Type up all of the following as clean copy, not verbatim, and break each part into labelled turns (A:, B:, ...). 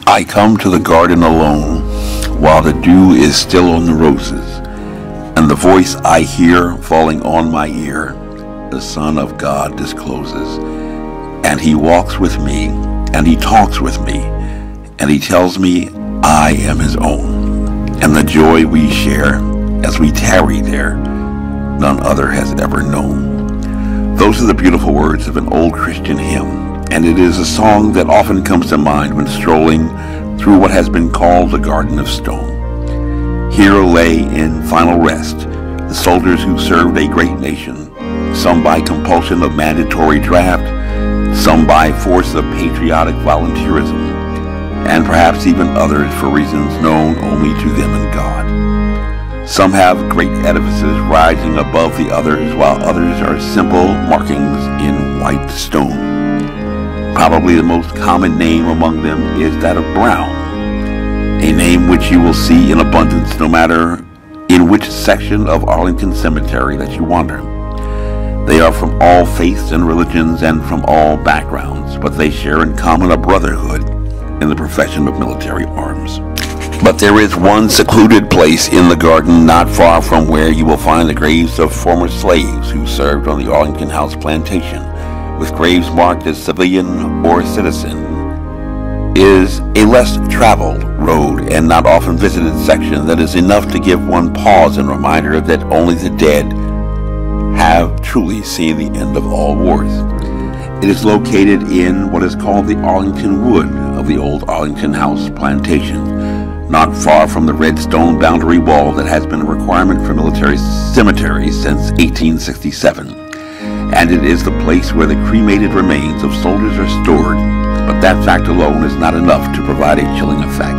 A: I come to the garden alone, while the dew is still on the roses, and the voice I hear falling on my ear, the Son of God discloses. And he walks with me, and he talks with me, and he tells me I am his own. And the joy we share as we tarry there, none other has ever known. Those are the beautiful words of an old Christian hymn. And it is a song that often comes to mind when strolling through what has been called the Garden of Stone. Here lay in final rest the soldiers who served a great nation, some by compulsion of mandatory draft, some by force of patriotic volunteerism, and perhaps even others for reasons known only to them and God. Some have great edifices rising above the others, while others are simple markings in white stone. Probably the most common name among them is that of Brown, a name which you will see in abundance no matter in which section of Arlington Cemetery that you wander. They are from all faiths and religions and from all backgrounds, but they share in common a brotherhood in the profession of military arms. But there is one secluded place in the garden not far from where you will find the graves of former slaves who served on the Arlington House plantation, with graves marked as civilian or citizen, is a less traveled road and not often visited section that is enough to give one pause and reminder that only the dead have truly seen the end of all wars. It is located in what is called the Arlington Wood of the old Arlington House plantation, not far from the red stone boundary wall that has been a requirement for military cemeteries since 1867. And it is the place where the cremated remains of soldiers are stored, but that fact alone is not enough to provide a chilling effect.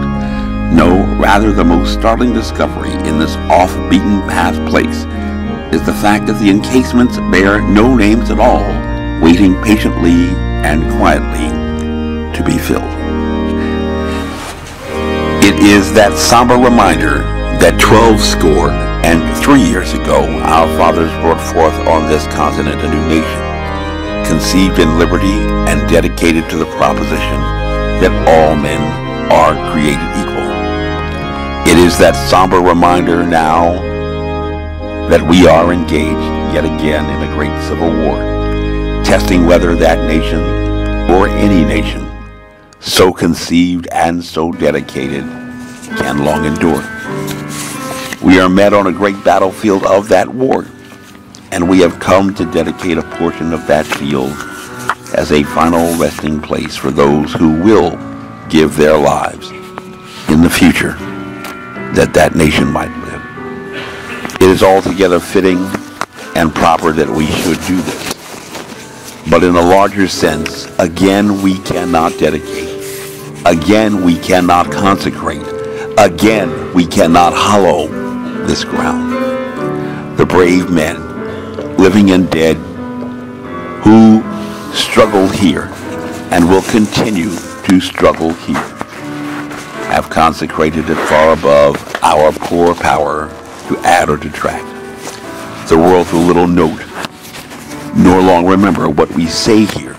A: No, rather the most startling discovery in this off-beaten path place is the fact that the encasements bear no names at all, waiting patiently and quietly to be filled. It is that somber reminder that 12 years ago, our fathers brought forth on this continent a new nation, conceived in liberty and dedicated to the proposition that all men are created equal. It is that somber reminder now that we are engaged yet again in a great civil war, testing whether that nation, or any nation, so conceived and so dedicated, can long endure. We are met on a great battlefield of that war, and we have come to dedicate a portion of that field as a final resting place for those who will give their lives in the future that that nation might live. It is altogether fitting and proper that we should do this. But in a larger sense, again we cannot dedicate, again we cannot consecrate, again we cannot hallow this ground. The brave men, living and dead, who struggled here and will continue to struggle here, have consecrated it far above our poor power to add or detract. The world will little note nor long remember what we say here,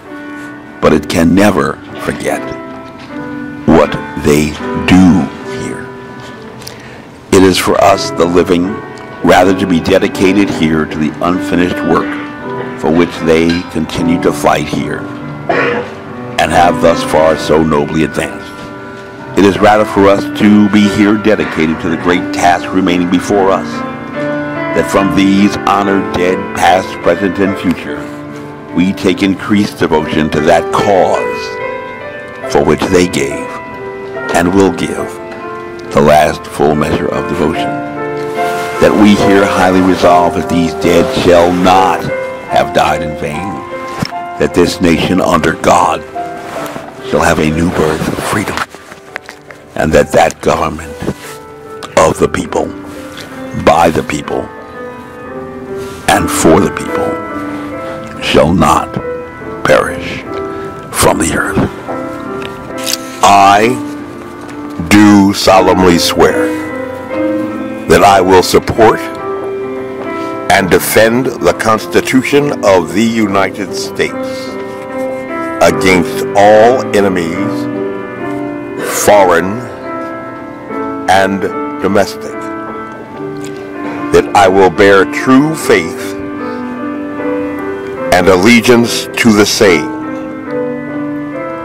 A: but it can never forget what they do. It is for us, the living, rather to be dedicated here to the unfinished work for which they continue to fight here and have thus far so nobly advanced. It is rather for us to be here dedicated to the great task remaining before us, that from these honored dead, past, present, and future, we take increased devotion to that cause for which they gave and will give the last full measure of devotion, that we here highly resolve that these dead shall not have died in vain, that this nation under God shall have a new birth of freedom, and that that government of the people, by the people, and for the people shall not perish from the earth. I do solemnly swear that I will support and defend the Constitution of the United States against all enemies,
B: foreign and domestic, that I will bear true faith and allegiance to the same,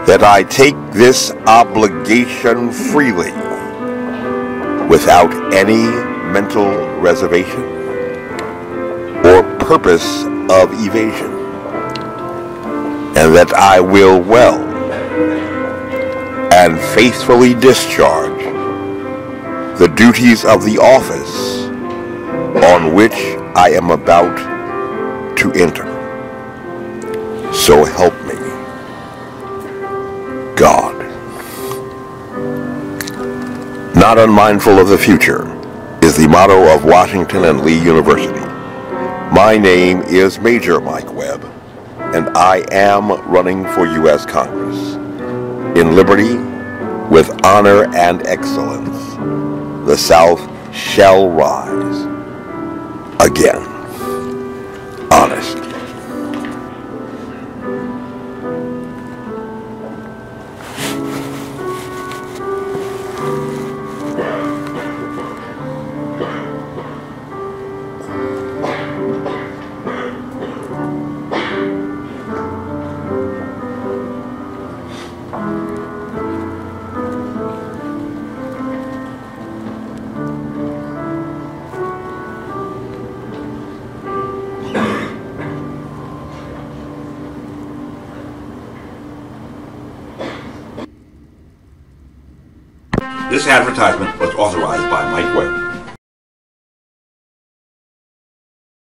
B: that I take this obligation freely without any mental reservation or purpose of evasion, and that I will well and faithfully discharge the duties of the office on which I am about to enter. So help me, God. Not unmindful of the future is the motto of Washington and Lee University. My name is Major Mike Webb, and I am running for U.S. Congress. In liberty, with honor and excellence, the South shall rise again. Honest.
A: This advertisement was authorized by Mike Webb.